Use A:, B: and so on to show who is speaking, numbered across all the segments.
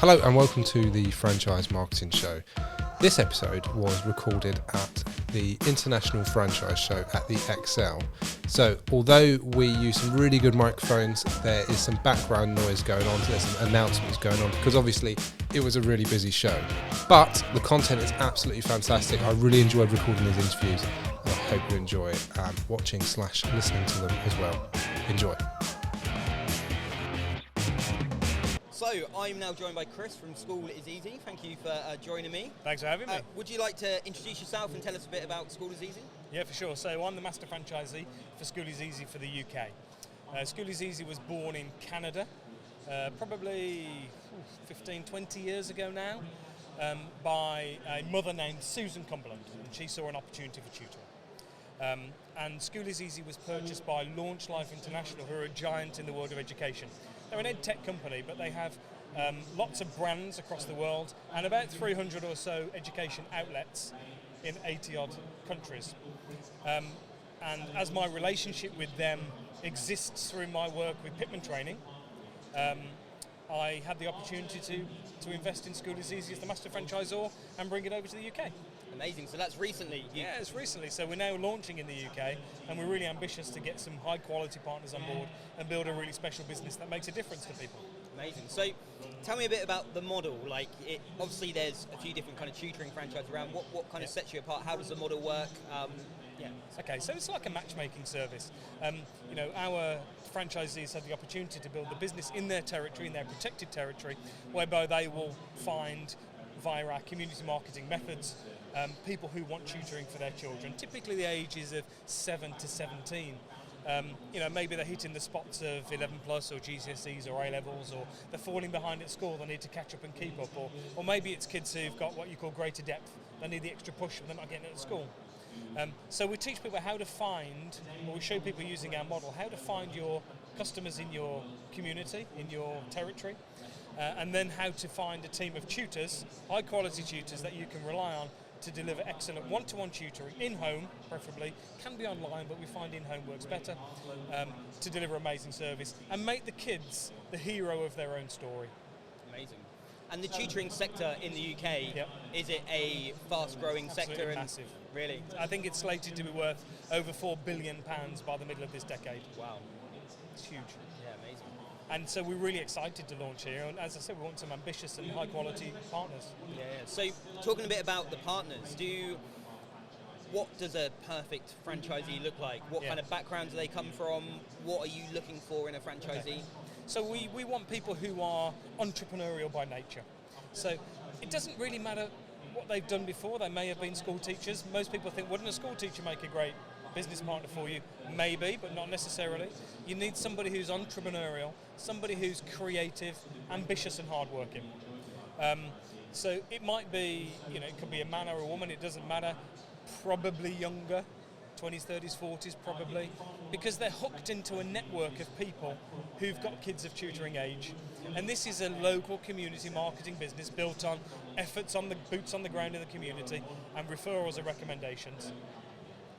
A: Hello and welcome to the Franchise Marketing Show. This episode was recorded at the International Franchise Show at the Excel. So although we use some really good microphones, there is some background noise going on, there's some announcements going on because obviously it was a really busy show. But the content is absolutely fantastic. I really enjoyed recording these interviews and I hope you enjoy watching/listening to them as well. Enjoy.
B: So, I'm now joined by Chris from School is Easy. Thank you for joining me.
C: Thanks for having me.
B: Would you like to introduce yourself and tell us a bit about School is Easy?
C: Yeah, for sure. So I'm the master franchisee for School is Easy for the UK. School is Easy was born in Canada, probably 15, 20 years ago now, by a mother named Susan Cumberland, and she saw an opportunity for tutoring. And School is Easy was purchased by Launch Life International, who are a giant in the world of education. They're an ed tech company, but they have lots of brands across the world and about 300 or so education outlets in 80 odd countries. And as my relationship with them exists through my work with Pitman training, I had the opportunity to invest in School is Easy as the master franchisor and bring it over to the UK.
B: Amazing. So that's recently?
C: Yeah, it's recently. So we're now launching in the UK and we're really ambitious to get some high quality partners on board and build a really special business that makes a difference to people.
B: Amazing. So tell me a bit about the model. Obviously there's a few different kind of tutoring franchises around. What kind of sets you apart? How does the model work?
C: Okay, so it's like a matchmaking service. Our franchisees have the opportunity to build the business in their territory, in their protected territory, whereby they will find via our community marketing methods people who want tutoring for their children, typically the ages of 7 to 17. Maybe they're hitting the spots of 11 plus or GCSEs or A-levels, or they're falling behind at school, they need to catch up and keep up, or maybe it's kids who've got what you call greater depth, they need the extra push and they're not getting it at school. So we teach people how to find, or we show people using our model, how to find your customers in your community, in your territory, and then how to find a team of tutors, high quality tutors that you can rely on to deliver excellent one-to-one tutoring in-home, preferably. Can be online, but we find in-home works better, to deliver amazing service and make the kids the hero of their own story.
B: Amazing. And the tutoring sector in the UK, is it a fast-growing sector?
C: Massive.
B: Really?
C: I think it's slated to be worth over £4 billion by the middle of this decade.
B: Wow.
C: It's huge.
B: Yeah, amazing.
C: And so we're really excited to launch here, and as I said, we want some ambitious and high-quality partners.
B: Yeah. So, talking a bit about the partners, what does a perfect franchisee look like? What kind of background do they come from? What are you looking for in a franchisee?
C: Okay. So we want people who are entrepreneurial by nature. So it doesn't really matter what they've done before. They may have been school teachers. Most people think, wouldn't a school teacher make a great business partner for you? Maybe, but not necessarily. You need somebody who's entrepreneurial, somebody who's creative, ambitious and hardworking. So it might be, it could be a man or a woman, it doesn't matter. Probably younger, 20s, 30s, 40s probably, because they're hooked into a network of people who've got kids of tutoring age. And this is a local community marketing business built on efforts on the boots on the ground in the community and referrals and recommendations.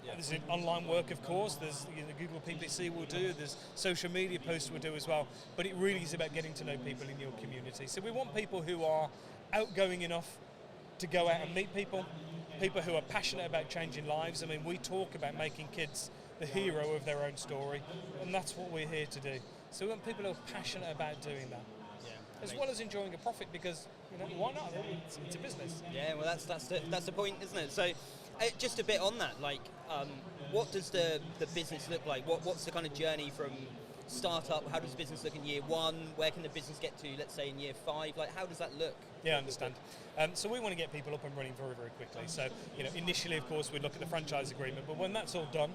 C: There's online work, of course, there's Google PPC will do, there's social media posts will do as well, but it really is about getting to know people in your community. So we want people who are outgoing enough to go out and meet people who are passionate about changing lives. I mean, we talk about making kids the hero of their own story, and that's what we're here to do. So we want people who are passionate about doing that, as well as enjoying a profit, because why not? It's a business.
B: Yeah, well, that's the point, isn't it? So, just a bit on that, what does the business look like? What's the kind of journey from startup? How does business look in year 1? Where can the business get to, let's say, in year 5? How does that look?
C: Yeah, I understand. So we want to get people up and running very, very quickly. So, initially, of course, we look at the franchise agreement, but when that's all done,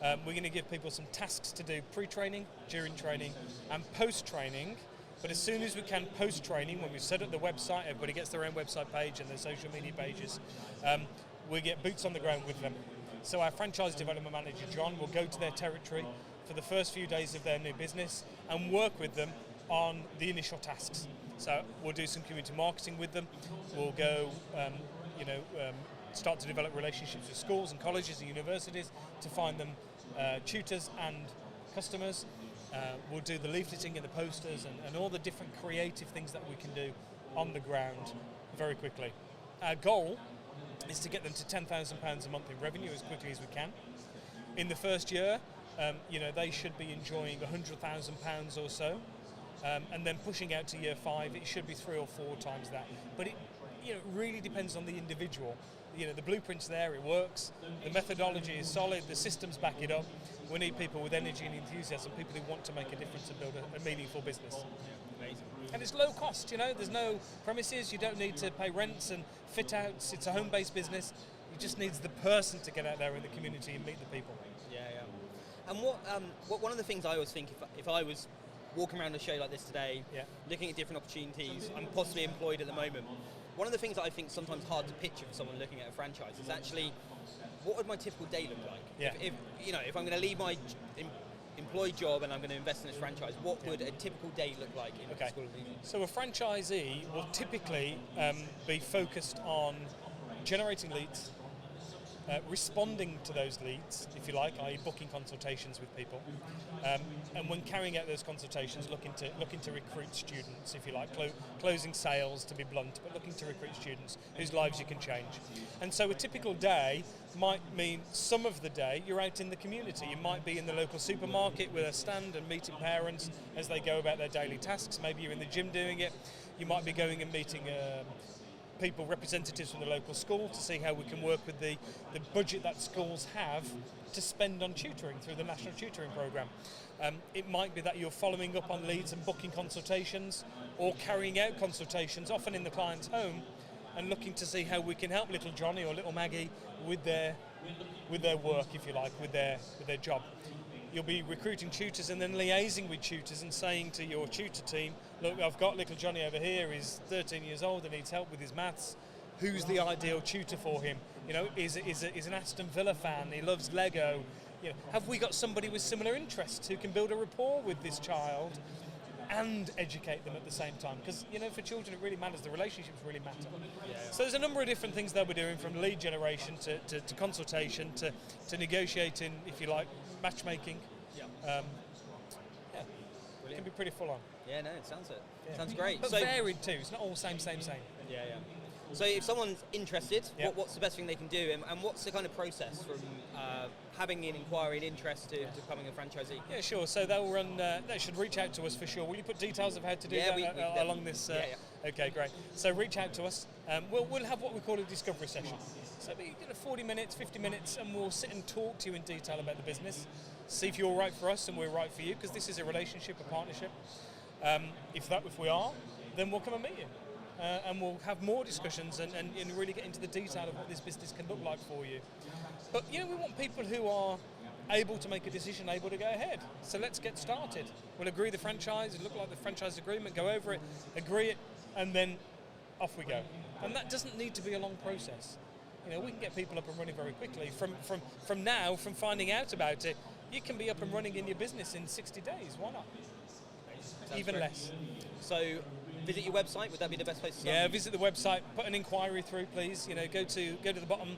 C: we're going to give people some tasks to do pre-training, during training, and post-training. But as soon as we can post-training, when we set up the website, everybody gets their own website page and their social media pages, we get boots on the ground with them. So our franchise development manager, John, will go to their territory for the first few days of their new business and work with them on the initial tasks. So we'll do some community marketing with them. We'll go, start to develop relationships with schools and colleges and universities to find them tutors and customers. We'll do the leafleting and the posters and all the different creative things that we can do on the ground very quickly. Our goal is to get them to £10,000 a month in revenue as quickly as we can. In the first year, they should be enjoying £100,000 or so, and then pushing out to year 5, it should be 3 or 4 times that. But it really depends on the individual. The blueprint's there, it works, the methodology is solid, the systems back it up. We need people with energy and enthusiasm, people who want to make a difference and build a meaningful business.
B: Amazing.
C: And it's low cost, there's no premises, you don't need to pay rents and fit outs, it's a home-based business. It just needs the person to get out there in the community and meet the people.
B: Yeah. And what one of the things I always think, if I was walking around a show like this today, looking at different opportunities, I'm possibly employed at the moment. One of the things that I think is sometimes hard to picture for someone looking at a franchise is actually, what would my typical day look like?
C: Yeah.
B: If I'm going to leave my employed job and I'm going to invest in this franchise, what would a typical day look like in a school of music?
C: So a franchisee will typically be focused on generating leads, responding to those leads, if you like, i.e. booking consultations with people, and when carrying out those consultations, looking to recruit students, if you like, closing sales to be blunt, but looking to recruit students whose lives you can change. And so a typical day might mean some of the day you're out in the community. You might be in the local supermarket with a stand and meeting parents as they go about their daily tasks. Maybe you're in the gym doing it. You might be going and meeting people, representatives from the local school, to see how we can work with the budget that schools have to spend on tutoring through the National Tutoring Programme. It might be that you're following up on leads and booking consultations, or carrying out consultations, often in the client's home, and looking to see how we can help little Johnny or little Maggie with their work, if you like, with their job. You'll be recruiting tutors and then liaising with tutors and saying to your tutor team, look, I've got little Johnny over here, he's 13 years old and needs help with his maths. Who's the ideal tutor for him? Is an Aston Villa fan, he loves Lego. Have we got somebody with similar interests who can build a rapport with this child and educate them at the same time? Because, for children it really matters, the relationships really matter. Yeah. So there's a number of different things that we're doing, from lead generation to consultation to negotiating, if you like, matchmaking. It can be pretty full on.
B: Yeah, no, it sounds it. Yeah. Sounds great.
C: But varied too, it's not all same.
B: Yeah. So if someone's interested, what's the best thing they can do, and what's the kind of process from having an inquiry and interest to becoming a franchisee?
C: Yeah, sure. So they should reach out to us for sure. Will you put details of how to do that along this? Okay, great. So reach out to us. We'll have what we call a discovery session. So it'll be 40 minutes, 50 minutes, and we'll sit and talk to you in detail about the business, see if you're right for us and we're right for you, because this is a relationship, a partnership. If we are, then we'll come and meet you. And we'll have more discussions and really get into the detail of what this business can look like for you. But we want people who are able to make a decision, able to go ahead. So let's get started. We'll agree the franchise, it'll look like the franchise agreement, go over it, agree it, and then off we go. And that doesn't need to be a long process. We can get people up and running very quickly. From finding out about it, you can be up and running in your business in 60 days. Why not?
B: Sounds
C: Even
B: great.
C: less.
B: So visit your website, would that be the best place to start?
C: Yeah, visit the website, put an inquiry through, please. Go to the bottom.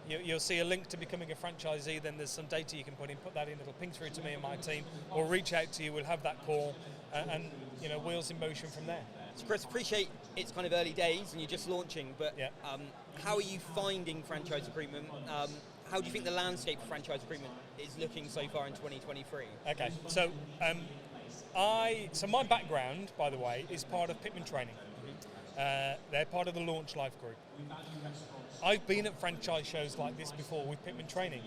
C: You'll see a link to becoming a franchisee. Then there's some data you can put in. Put that in. It'll ping through to me and my team, or reach out to you. We'll have that call, and wheels in motion from there.
B: So Chris, appreciate it's kind of early days and you're just launching, but how are you finding franchise recruitment? How do you think the landscape for franchise recruitment is looking so far in 2023?
C: Okay, so my background, by the way, is part of Pitman Training. They're part of the Launch Life group. I've been at franchise shows like this before with Pitman Training,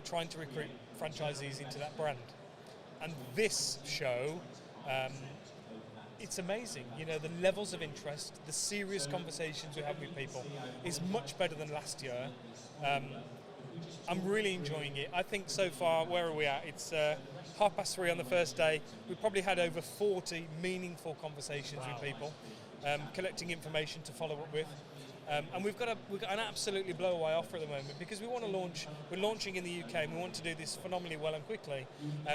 C: trying to recruit franchisees into that brand. And this show, it's amazing. The levels of interest, the serious conversations we have with people is much better than last year. I'm really enjoying it. I think so far, where are we at? It's 3:30 on the first day. We've probably had over 40 meaningful conversations with people, collecting information to follow up with. And we've got an absolutely blow-away offer at the moment, because we want to launch. We're launching in the UK, and we want to do this phenomenally well and quickly.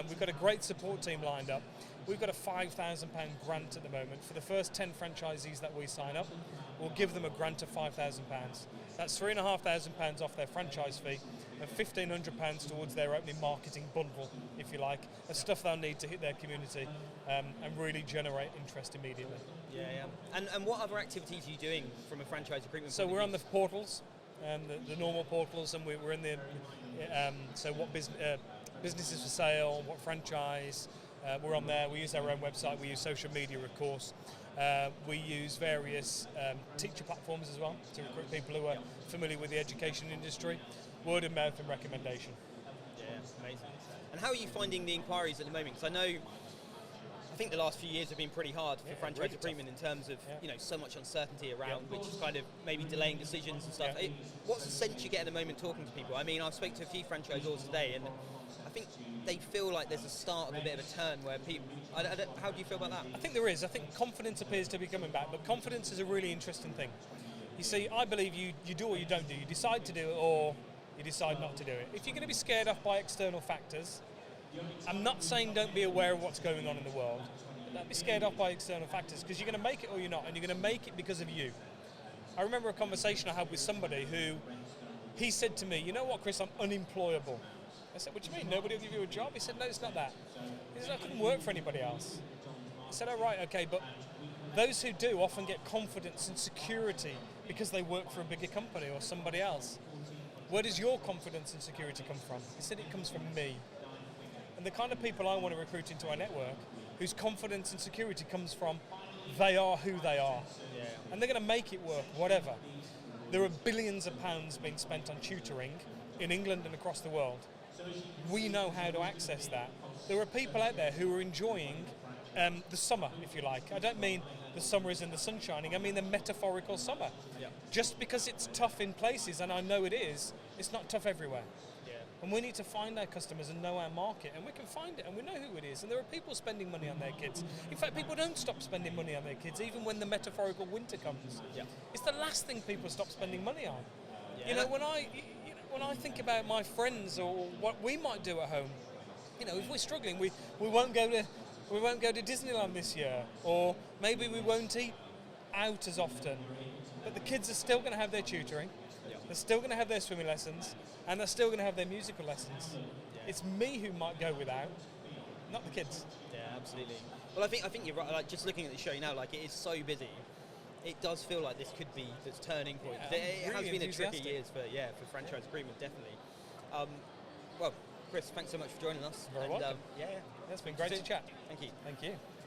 C: We've got a great support team lined up. We've got a £5,000 grant at the moment for the first 10 franchisees that we sign up. We'll give them a grant of £5,000. That's £3,500 off their franchise fee, and £1,500 towards their opening marketing bundle, if you like, of stuff they'll need to hit their community and really generate interest immediately.
B: Yeah. And what other activities are you doing from a franchise recruitment
C: So
B: point of
C: we're on
B: view?
C: the portals, the normal portals, and we're in the so what businesses for sale, what franchise. We're on there. We use our own website. We use social media, of course. We use various teacher platforms as well to recruit people who are familiar with the education industry. Word of mouth and recommendation.
B: Yeah, amazing. And how are you finding the inquiries at the moment? Because I think the last few years have been pretty hard for franchise
C: really
B: recruitment in terms of so much uncertainty around,
C: Yeah.
B: which is kind of maybe delaying decisions and stuff.
C: Yeah.
B: What's the sense you get at the moment talking to people? I mean, I've spoken to a few franchisors today, and I think they feel like there's a start of a bit of a turn where people. How do you feel about that?
C: I think there is. I think confidence appears to be coming back, but confidence is a really interesting thing. You see, I believe you do or you don't do. You decide to do it or you decide not to do it. If you're going to be scared off by external factors, I'm not saying don't be aware of what's going on in the world. Don't be scared off by external factors, because you're going to make it or you're not, and you're going to make it because of you. I remember a conversation I had with somebody who, he said to me, you know what, Chris, I'm unemployable. I said, what do you mean? Nobody will give you a job? He said, no, it's not that. He said, I couldn't work for anybody else. I said, oh, right, okay, but those who do often get confidence and security because they work for a bigger company or somebody else. Where does your confidence and security come from? He said, it comes from me. And the kind of people I want to recruit into our network, whose confidence and security comes from they are who they are.
B: Yeah.
C: And they're going to make it work, whatever. There are billions of pounds being spent on tutoring in England and across the world. We know how to access that. There are people out there who are enjoying the summer, if you like. I don't mean the summer is in the sun shining, I mean the metaphorical summer.
B: Yeah.
C: Just because it's tough in places, and I know it is, it's not tough everywhere.
B: Yeah.
C: And we need to find our customers and know our market, and we can find it, and we know who it is. And there are people spending money on their kids. In fact, people don't stop spending money on their kids, even when the metaphorical winter comes.
B: Yeah.
C: It's the last thing people stop spending money on.
B: Yeah.
C: You know, when I think about my friends or what we might do at home, if we're struggling, we won't go to Disneyland this year, or maybe we won't eat out as often. But the kids are still going to have their tutoring.
B: Yeah.
C: They're still going to have their swimming lessons, and they're still going to have their musical lessons.
B: Yeah.
C: It's me who might go without, not the kids.
B: Yeah, absolutely. Well, I think you're right. Like, just looking at the show now, like, it is so busy. It does feel like this could be the turning point.
C: Yeah,
B: It
C: I'm
B: has
C: really
B: been a tricky
C: enthusiastic.
B: years for franchise agreement, definitely. Well, Chris, thanks so much for joining us.
C: Very welcome.
B: Yeah.
C: It's been great to chat.
B: Thank you.
C: Thank you.